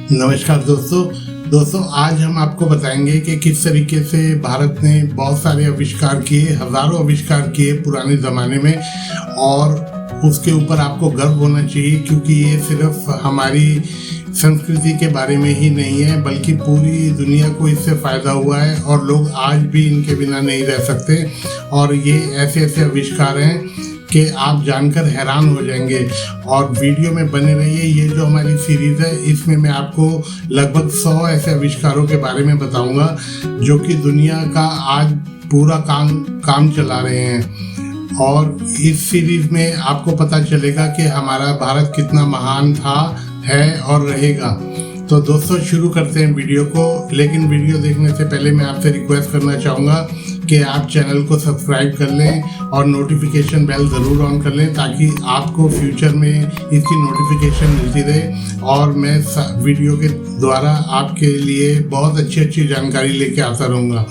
नमस्कार दोस्तों आज हम आपको बताएंगे कि किस तरीके से भारत ने बहुत सारे आविष्कार किए, हजारों आविष्कार किए पुराने ज़माने में, और उसके ऊपर आपको गर्व होना चाहिए क्योंकि ये सिर्फ हमारी संस्कृति के बारे में ही नहीं है बल्कि पूरी दुनिया को इससे फ़ायदा हुआ है और लोग आज भी इनके बिना नहीं रह सकते। और ये ऐसे ऐसे आविष्कार हैं कि आप जानकर हैरान हो जाएंगे। और वीडियो में बने रहिए। ये जो हमारी सीरीज़ है इसमें मैं आपको लगभग 100 ऐसे आविष्कारों के बारे में बताऊंगा जो कि दुनिया का आज पूरा काम चला रहे हैं। और इस सीरीज़ में आपको पता चलेगा कि हमारा भारत कितना महान था, है और रहेगा। तो दोस्तों शुरू करते हैं वीडियो को, लेकिन वीडियो देखने से पहले मैं आपसे रिक्वेस्ट करना चाहूँगा कि आप चैनल को सब्सक्राइब कर लें और नोटिफिकेशन बेल ज़रूर ऑन कर लें ताकि आपको फ्यूचर में इसकी नोटिफिकेशन मिलती रहे और मैं वीडियो के द्वारा आपके लिए बहुत अच्छी जानकारी लेके आता रहूँगा।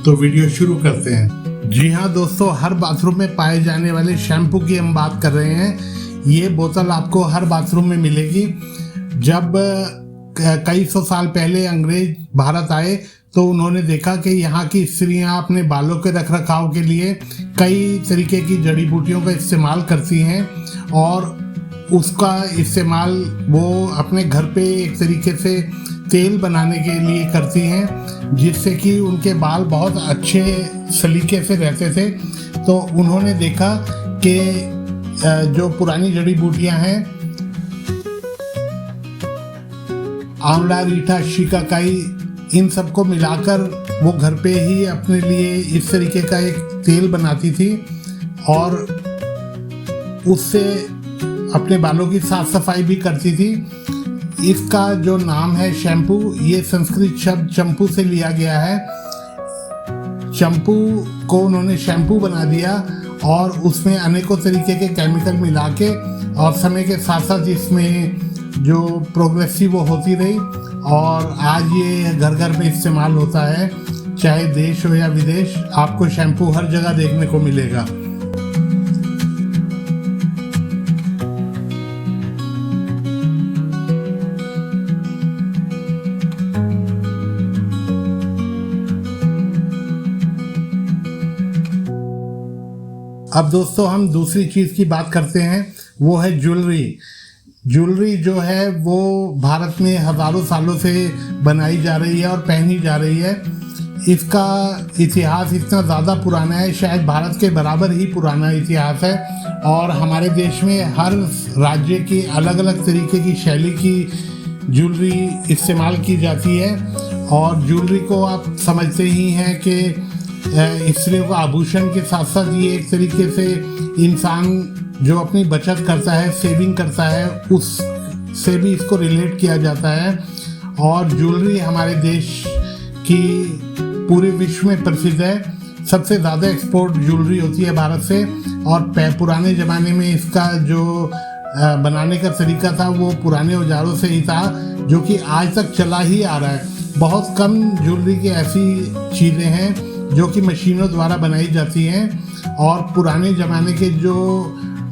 तो वीडियो शुरू करते हैं। जी हाँ दोस्तों, हर बाथरूम में पाए जाने वाले शैम्पू की हम बात कर रहे हैं। ये बोतल आपको हर बाथरूम में मिलेगी। जब कई सौ साल पहले अंग्रेज भारत आए तो उन्होंने देखा कि यहाँ की स्त्रियाँ अपने बालों के रखरखाव के लिए कई तरीके की जड़ी बूटियों का इस्तेमाल करती हैं और उसका इस्तेमाल वो अपने घर पे एक तरीके से तेल बनाने के लिए करती हैं जिससे कि उनके बाल बहुत अच्छे सलीके से रहते थे। तो उन्होंने देखा कि जो पुरानी जड़ी बूटियाँ हैं, आंवला, रीठा, शिकाकाई, इन सबको मिलाकर वो घर पे ही अपने लिए इस तरीके का एक तेल बनाती थी और उससे अपने बालों की साफ सफाई भी करती थी। इसका जो नाम है शैम्पू, ये संस्कृत शब्द चंपू से लिया गया है। चंपू को उन्होंने शैम्पू बना दिया और उसमें अनेकों तरीके के केमिकल मिला के और समय के साथ साथ इसमें जो प्रोग्रेसिव वो होती रही और आज ये घर घर में इस्तेमाल होता है। चाहे देश हो या विदेश, आपको शैम्पू हर जगह देखने को मिलेगा। अब दोस्तों हम दूसरी चीज़ की बात करते हैं, वो है ज्वेलरी जो है वो भारत में हज़ारों सालों से बनाई जा रही है और पहनी जा रही है। इसका इतिहास इतना ज़्यादा पुराना है, शायद भारत के बराबर ही पुराना इतिहास है। और हमारे देश में हर राज्य की अलग अलग तरीके की शैली की ज्वेलरी इस्तेमाल की जाती है। और ज्वेलरी को आप समझते ही हैं कि स्त्रियों का आभूषण के साथ साथ ये एक तरीके से इंसान जो अपनी बचत करता है, सेविंग करता है, उससे भी इसको रिलेट किया जाता है। और ज्वेलरी हमारे देश की पूरे विश्व में प्रसिद्ध है। सबसे ज़्यादा एक्सपोर्ट ज्वेलरी होती है भारत से। और पुराने ज़माने में इसका जो बनाने का तरीका था वो पुराने औजारों से ही था जो कि आज तक चला ही आ रहा है। बहुत कम ज्वेलरी की ऐसी चीज़ें हैं जो कि मशीनों द्वारा बनाई जाती हैं और पुराने ज़माने के जो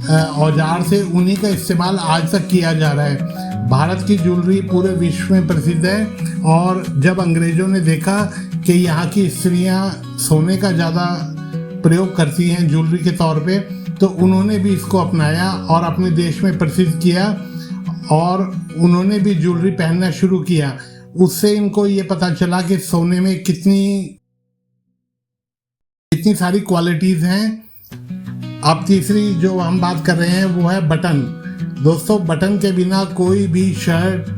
औजार से उन्हीं का इस्तेमाल आज तक किया जा रहा है। भारत की ज्वेलरी पूरे विश्व में प्रसिद्ध है। और जब अंग्रेज़ों ने देखा कि यहाँ की स्त्रियाँ सोने का ज़्यादा प्रयोग करती हैं ज्वेलरी के तौर पे, तो उन्होंने भी इसको अपनाया और अपने देश में प्रसिद्ध किया और उन्होंने भी ज्वेलरी पहनना शुरू किया। उससे इनको ये पता चला कि सोने में कितनी सारी क्वालिटीज़ हैं। अब तीसरी जो हम बात कर रहे हैं वो है बटन। दोस्तों, बटन के बिना कोई भी शर्ट,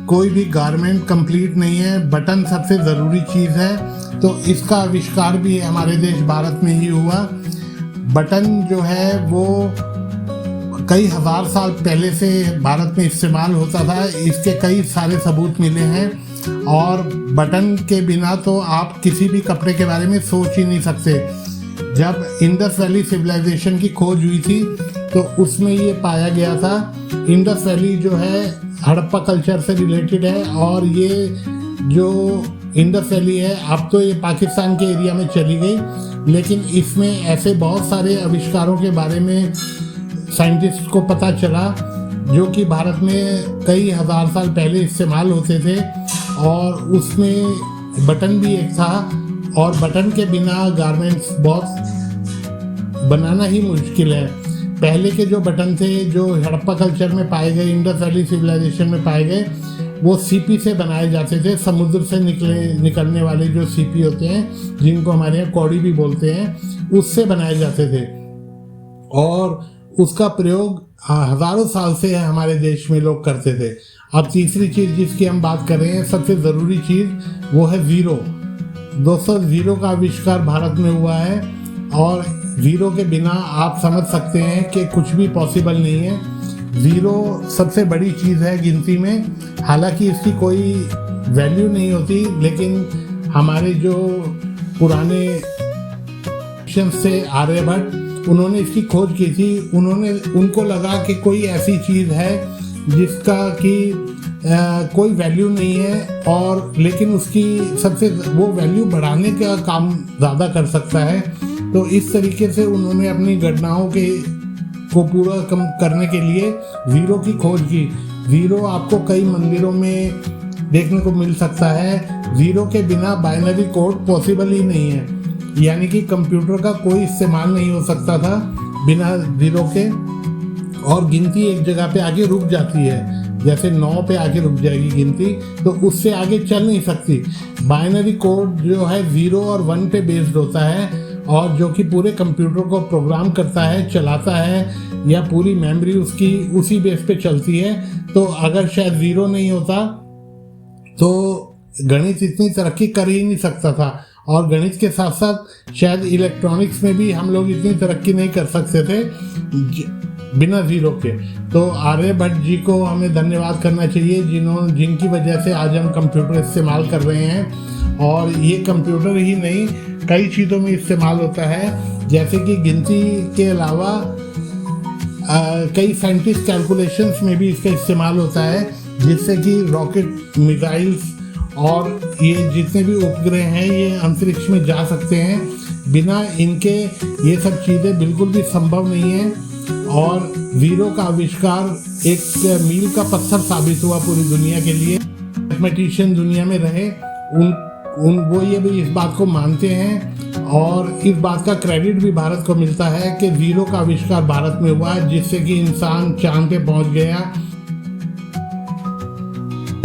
कोई भी गारमेंट कंप्लीट नहीं है। बटन सबसे ज़रूरी चीज़ है। तो इसका आविष्कार भी हमारे देश भारत में ही हुआ। बटन जो है वो कई हज़ार साल पहले से भारत में इस्तेमाल होता था। इसके कई सारे सबूत मिले हैं। और बटन के बिना तो आप किसी भी कपड़े के बारे में सोच ही नहीं सकते। जब इंडस वैली सिविलाइजेशन की खोज हुई थी तो उसमें ये पाया गया था। इंडस वैली जो है हड़प्पा कल्चर से रिलेटेड है और ये जो इंडस वैली है अब तो ये पाकिस्तान के एरिया में चली गई, लेकिन इसमें ऐसे बहुत सारे आविष्कारों के बारे में साइंटिस्ट को पता चला जो कि भारत में कई हजार साल पहले इस्तेमाल होते थे, और उसमें बटन भी एक था, और बटन के बिना गारमेंट्स बहुत बनाना ही मुश्किल है। पहले के जो बटन थे जो हड़प्पा कल्चर में पाए गए, इंडस वैली सिविलाइजेशन में पाए गए, वो सीपी से बनाए जाते थे। समुद्र से निकलने वाले जो सीपी होते हैं, जिनको हमारे यहाँ कौड़ी भी बोलते हैं, उससे बनाए जाते थे, और उसका प्रयोग हजारों साल से हमारे देश में लोग करते थे। अब तीसरी चीज़ जिसकी हम बात कर रहे हैं, सबसे ज़रूरी चीज़, वो है ज़ीरो। दोस्तों, ज़ीरो का आविष्कार भारत में हुआ है, और ज़ीरो के बिना आप समझ सकते हैं कि कुछ भी पॉसिबल नहीं है। ज़ीरो सबसे बड़ी चीज़ है गिनती में। हालांकि इसकी कोई वैल्यू नहीं होती, लेकिन हमारे जो पुराने से आर्यभट्ट, उन्होंने इसकी खोज की थी। उनको लगा कि कोई ऐसी चीज़ है जिसका कि कोई वैल्यू नहीं है, और लेकिन उसकी सबसे वो वैल्यू बढ़ाने का काम ज़्यादा कर सकता है। तो इस तरीके से उन्होंने अपनी गणनाओं को पूरा करने के लिए ज़ीरो की खोज की। ज़ीरो आपको कई मंदिरों में देखने को मिल सकता है। ज़ीरो के बिना बाइनरी कोड पॉसिबल ही नहीं है, यानी कि कंप्यूटर का कोई इस्तेमाल नहीं हो सकता था बिना ज़ीरो के, और गिनती एक जगह पे आगे रुक जाती है। जैसे 9 पे आगे रुक जाएगी गिनती, तो उससे आगे चल नहीं सकती। बाइनरी कोड जो है 0 और 1 पे बेस्ड होता है, और जो कि पूरे कंप्यूटर को प्रोग्राम करता है, चलाता है, या पूरी मेमोरी उसकी उसी बेस पे चलती है। तो अगर शायद 0 नहीं होता तो गणित इतनी तरक्की कर ही नहीं सकता था, और गणित के साथ साथ शायद इलेक्ट्रॉनिक्स में भी हम लोग इतनी तरक्की नहीं कर सकते थे बिना ज़ीरो के। तो आर्यभट्ट जी को हमें धन्यवाद करना चाहिए, जिनकी वजह से आज हम कंप्यूटर इस्तेमाल कर रहे हैं। और ये कंप्यूटर ही नहीं, कई चीज़ों में इस्तेमाल होता है, जैसे कि गिनती के अलावा कई साइंटिस्ट कैलकुलेशंस में भी इसका इस्तेमाल होता है, जिससे कि रॉकेट, मिसाइल्स और ये जितने भी उपग्रह हैं ये अंतरिक्ष में जा सकते हैं। बिना इनके ये सब चीज़ें बिल्कुल भी संभव नहीं है। और ज़ीरो का आविष्कार एक मील का पत्थर साबित हुआ पूरी दुनिया के लिए। मैथमेटिशियन दुनिया में रहे, वो ये भी इस बात को मानते हैं, और इस बात का क्रेडिट भी भारत को मिलता है कि ज़ीरो का आविष्कार भारत में हुआ है, जिससे कि इंसान चांद पे पहुंच गया।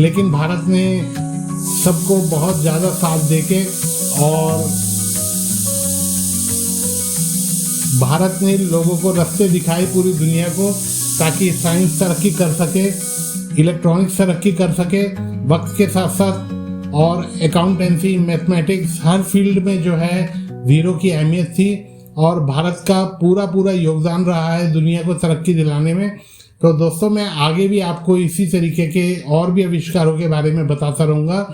लेकिन भारत ने सबको बहुत ज़्यादा साथ देके, और भारत ने लोगों को रास्ते दिखाए पूरी दुनिया को, ताकि साइंस तरक्की कर सके, इलेक्ट्रॉनिक्स तरक्की कर सके वक्त के साथ साथ। और अकाउंटेंसी, मैथमेटिक्स, हर फील्ड में जो है ज़ीरो की अहमियत थी, और भारत का पूरा योगदान रहा है दुनिया को तरक्की दिलाने में। तो दोस्तों, मैं आगे भी आपको इसी तरीके के और भी आविष्कारों के बारे में बताता रहूँगा।